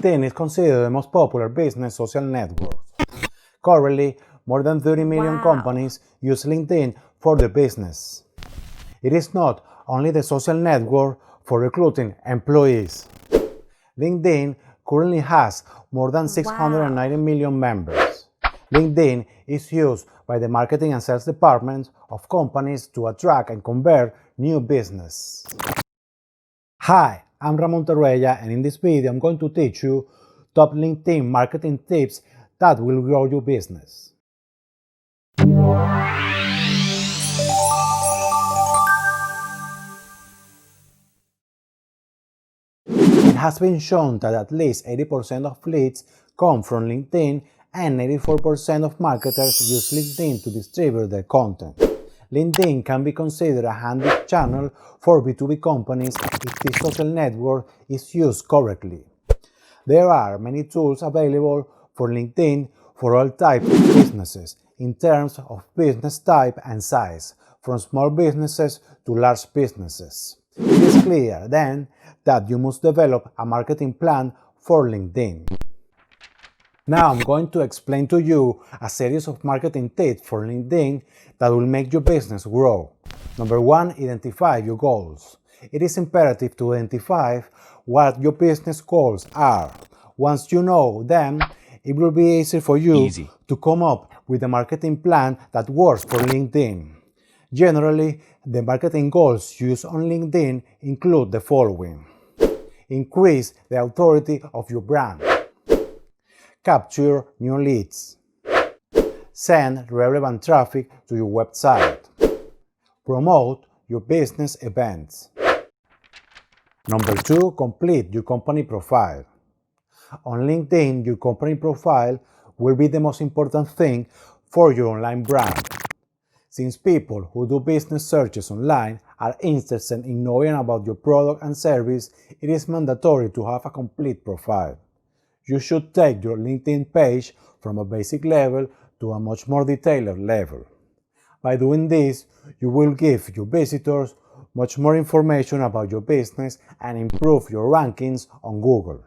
LinkedIn is considered the most popular business social network. Currently, more than 30 million companies use LinkedIn for their business. It is not only the social network for recruiting employees. LinkedIn currently has more than 690 million members. LinkedIn is used by the marketing and sales departments of companies to attract and convert new business. Hi, I'm Ramon Tarruella, and in this video I'm going to teach you top LinkedIn marketing tips that will grow your business. It has been shown that at least 80% of leads come from LinkedIn and 84% of marketers use LinkedIn to distribute their content. LinkedIn can be considered a handy channel for B2B companies if this social network is used correctly. There are many tools available for LinkedIn for all types of businesses in terms of business type and size, from small businesses to large businesses. It is clear, then, that you must develop a marketing plan for LinkedIn. Now I'm going to explain to you a series of marketing tips for LinkedIn that will make your business grow. Number 1, identify your goals. It is imperative to identify what your business goals are. Once you know them, it will be easy for you to come up with a marketing plan that works for LinkedIn. Generally, the marketing goals used on LinkedIn include the following: increase the authority of your brand, capture new leads, send relevant traffic to your website, promote your business events. Number 2, complete your company profile. On LinkedIn, your company profile will be the most important thing for your online brand. Since people who do business searches online are interested in knowing about your product and service, it is mandatory to have a complete profile. You should take your LinkedIn page from a basic level to a much more detailed level. By doing this, you will give your visitors much more information about your business and improve your rankings on Google.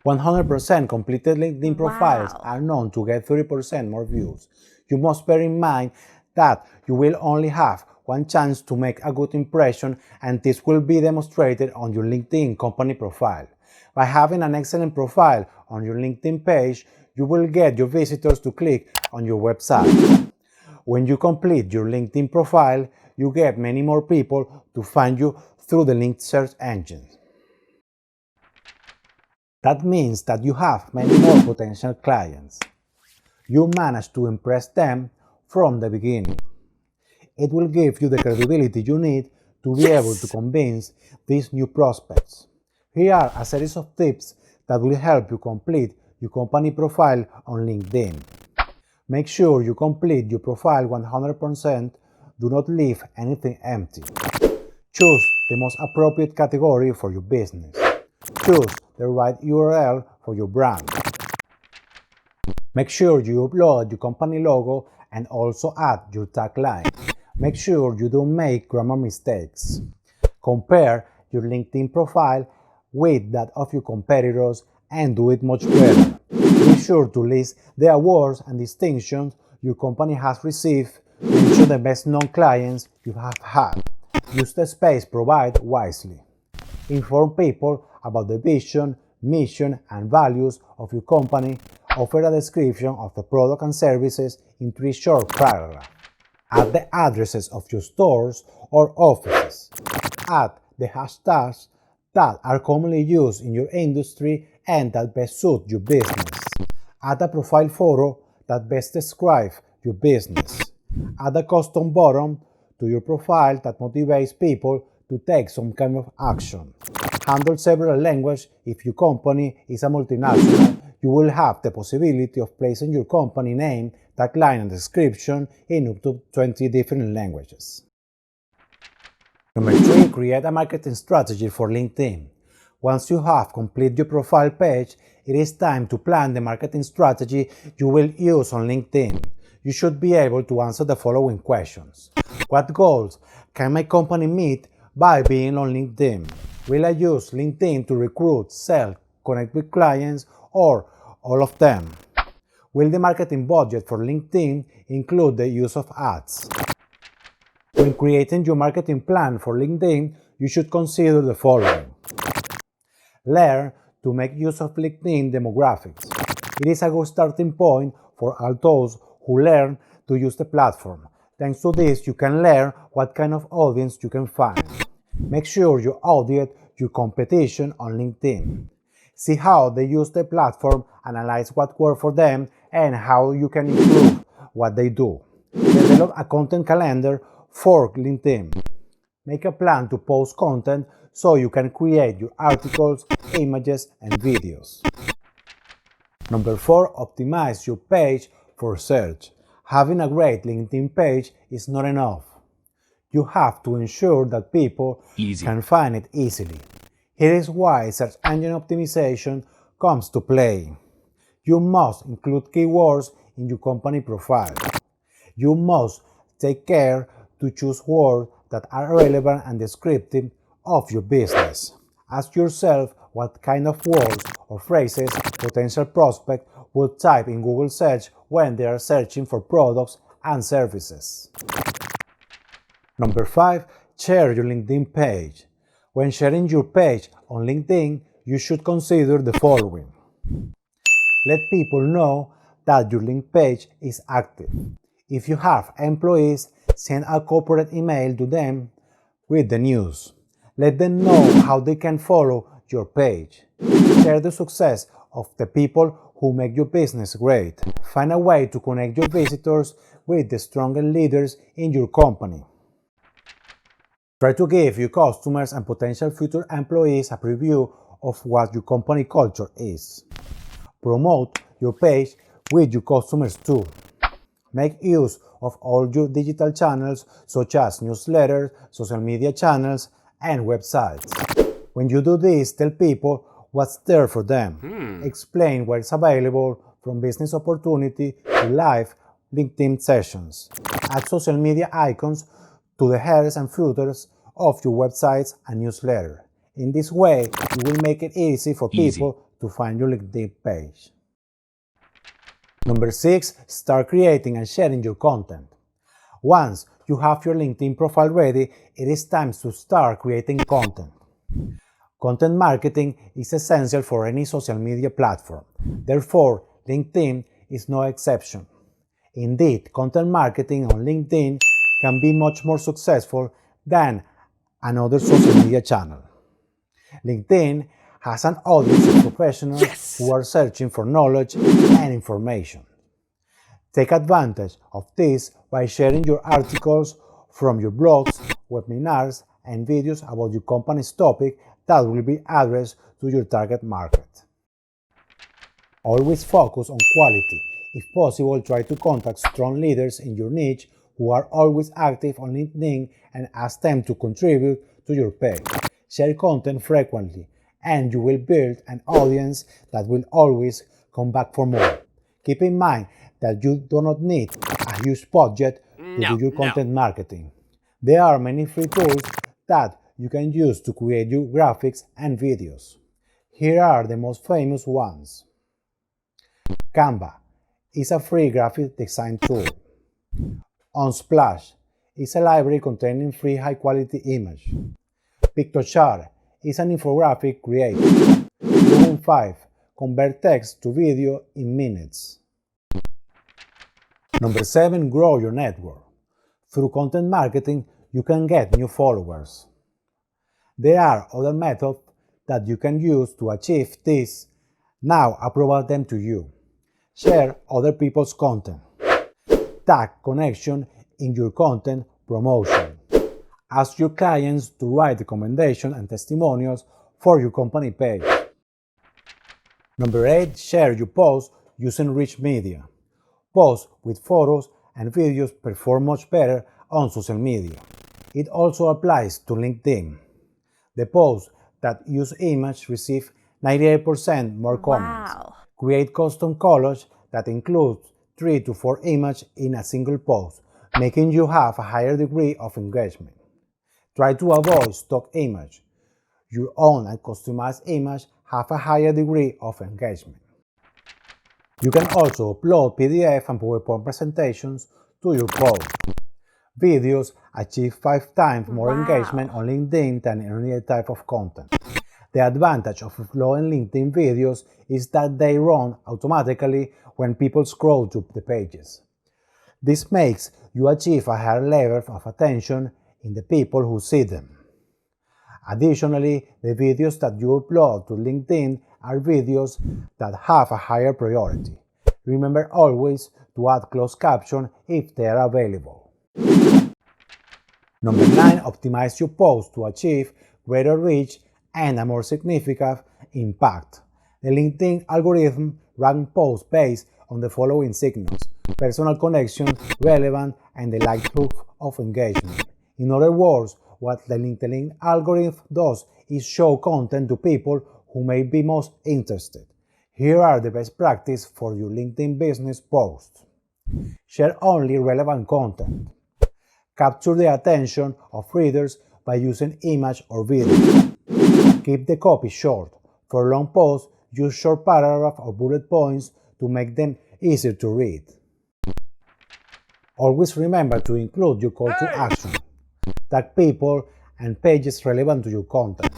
100% completed LinkedIn profiles are known to get 30% more views. You must bear in mind that you will only have one chance to make a good impression, and this will be demonstrated on your LinkedIn company profile. By having an excellent profile on your LinkedIn page, you will get your visitors to click on your website. When you complete your LinkedIn profile, you get many more people to find you through the linked search engine. That means that you have many more potential clients. You manage to impress them from the beginning. It will give you the credibility you need to be able to convince these new prospects. Here are a series of tips that will help you complete your company profile on LinkedIn. Make sure you complete your profile 100%. Do not leave anything empty. Choose the most appropriate category for your business. Choose the right URL for your brand. Make sure you upload your company logo and also add your tagline. Make sure you don't make grammar mistakes. Compare your LinkedIn profile with that of your competitors and do it much better. Be sure to list the awards and distinctions your company has received. Mention the best known clients you have had. Use the space provided wisely. Inform people about the vision, mission, and values of your company. Offer a description of the product and services in 3 short paragraphs. Add the addresses of your stores or offices. Add the hashtags that are commonly used in your industry and that best suit your business. Add a profile photo that best describes your business. Add a custom button to your profile that motivates people to take some kind of action. Handle several languages. If your company is a multinational, you will have the possibility of placing your company name, tagline, and description in up to 20 different languages. Number 3, create a marketing strategy for LinkedIn. Once you have completed your profile page, it is time to plan the marketing strategy you will use on LinkedIn. You should be able to answer the following questions. What goals can my company meet by being on LinkedIn? Will I use LinkedIn to recruit, sell, connect with clients, or all of them? Will the marketing budget for LinkedIn include the use of ads? When creating your marketing plan for LinkedIn, you should consider the following. Learn to make use of LinkedIn demographics. It is a good starting point for all those who learn to use the platform. Thanks to this, you can learn what kind of audience you can find. Make sure you audit your competition on LinkedIn. See how they use the platform, analyze what works for them, and how you can improve what they do. Develop a content calendar for LinkedIn. Make a plan to post content so you can create your articles, images, and videos. Number 4, optimize your page for search. Having a great LinkedIn page is not enough. You have to ensure that people can find it easily. Here is why search engine optimization comes to play. You must include keywords in your company profile. You must take care to choose words that are relevant and descriptive of your business. Ask yourself what kind of words or phrases potential prospects would type in Google search when they are searching for products and services. Number 5, share your LinkedIn page. When sharing your page on LinkedIn, you should consider the following. Let people know that your link page is active. If you have employees, send a corporate email to them with the news. Let them know how they can follow your page. Share the success of the people who make your business great. Find a way to connect your visitors with the strongest leaders in your company. Try to give your customers and potential future employees a preview of what your company culture is. Promote your page with your customers too. Make use of all your digital channels such as newsletters, social media channels, and websites. When you do this, tell people what's there for them. Explain where it's available, from business opportunity to live LinkedIn sessions. Add social media icons to the headers and footers of your websites and newsletter. In this way, you will make it easy for people to find your LinkedIn page. Number 6, start creating and sharing your content. Once you have your LinkedIn profile ready, it is time to start creating content. Content marketing is essential for any social media platform. Therefore, LinkedIn is no exception. Indeed, content marketing on LinkedIn can be much more successful than another social media channel. LinkedIn has an audience of professionals who are searching for knowledge and information. Take advantage of this by sharing your articles from your blogs, webinars, and videos about your company's topic that will be addressed to your target market. Always focus on quality. If possible, try to contact strong leaders in your niche who are always active on LinkedIn and ask them to contribute to your page. Share content frequently, and you will build an audience that will always come back for more. Keep in mind that you do not need a huge budget to do your content marketing. There are many free tools that you can use to create your graphics and videos. Here are the most famous ones. Canva is a free graphic design tool. Unsplash is a library containing free high-quality images. Pictochart is an infographic creator. Lumen 5 convert text to video in minutes. Number 7, grow your network. Through content marketing, you can get new followers. There are other methods that you can use to achieve this. Now I provide them to you. Share other people's content. Tag connection in your content promotion. Ask your clients to write recommendations and testimonials for your company page. Number 8, share your posts using rich media. Posts with photos and videos perform much better on social media. It also applies to LinkedIn. The posts that use images receive 98% more comments. Wow. Create custom collages that include 3 to 4 images in a single post, making you have a higher degree of engagement. Try to avoid stock image. Your own and customized image have a higher degree of engagement. You can also upload PDF and PowerPoint presentations to your post. Videos achieve 5 times more engagement on LinkedIn than any other type of content. The advantage of uploading LinkedIn videos is that they run automatically when people scroll to the pages. This makes you achieve a higher level of attention in the people who see them. Additionally, the videos that you upload to LinkedIn are videos that have a higher priority. Remember always to add closed caption if they are available. Number 9. Optimize your post to achieve greater reach and a more significant impact. The LinkedIn algorithm ranks posts based on the following signals: personal connection, relevant, and the likelihood of engagement. In other words, what the LinkedIn algorithm does is show content to people who may be most interested. Here are the best practices for your LinkedIn business posts. Share only relevant content. Capture the attention of readers by using image or video. Keep the copy short. For long posts, use short paragraphs or bullet points to make them easier to read. Always remember to include your call to action. Tag people and pages relevant to your content.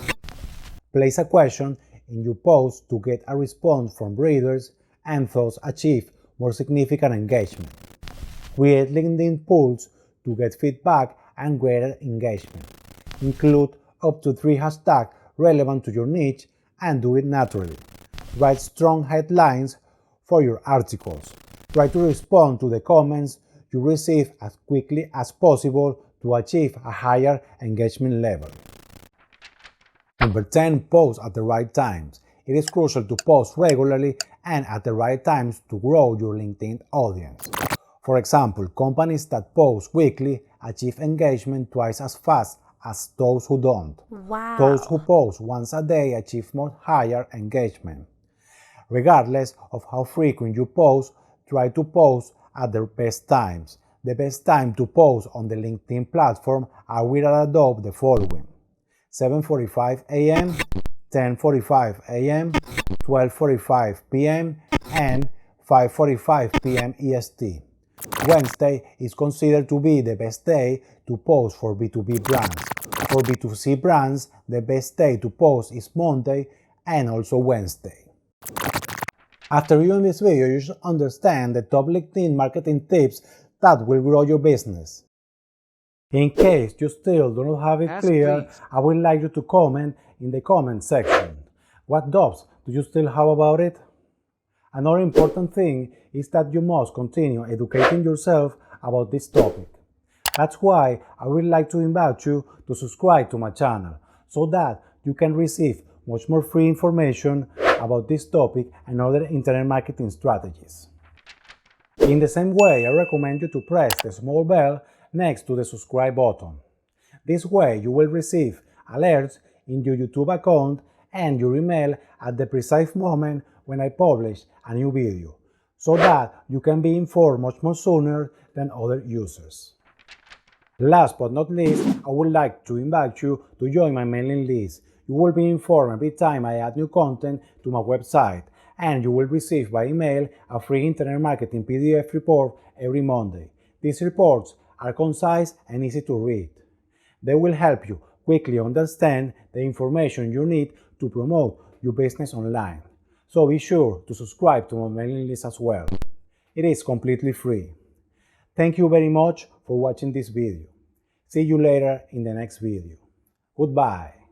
Place a question in your post to get a response from readers and thus achieve more significant engagement. Create LinkedIn polls to get feedback and greater engagement. Include up to 3 hashtags relevant to your niche and do it naturally. Write strong headlines for your articles. Try to respond to the comments you receive as quickly as possible to achieve a higher engagement level. Number 10. Post at the right times. It is crucial to post regularly and at the right times to grow your LinkedIn audience. For example, companies that post weekly achieve engagement twice as fast as those who don't. Wow. Those who post once a day achieve much higher engagement. Regardless of how frequent you post, try to post at the best times. The best time to post on the LinkedIn platform are without a doubt the following: 7:45 a.m., 10:45 a.m., 12:45 p.m., and 5:45 p.m. EST. Wednesday is considered to be the best day to post for B2B brands. For B2C brands, the best day to post is Monday and also Wednesday. After viewing this video, you should understand the top LinkedIn marketing tips that will grow your business. In case you still do not have it clear, I would like you to comment in the comment section. What doubts do you still have about it? Another important thing is that you must continue educating yourself about this topic. That's why I would like to invite you to subscribe to my channel so that you can receive much more free information about this topic and other internet marketing strategies. In the same way, I recommend you to press the small bell next to the subscribe button. This way you will receive alerts in your YouTube account and your email at the precise moment when I publish a new video, so that you can be informed much more sooner than other users. Last but not least, I would like to invite you to join my mailing list. You will be informed every time I add new content to my website, and you will receive by email a free internet marketing PDF report every Monday. These reports are concise and easy to read. They will help you quickly understand the information you need to promote your business online. So be sure to subscribe to my mailing list as well. It is completely free. Thank you very much for watching this video. See you later in the next video. Goodbye.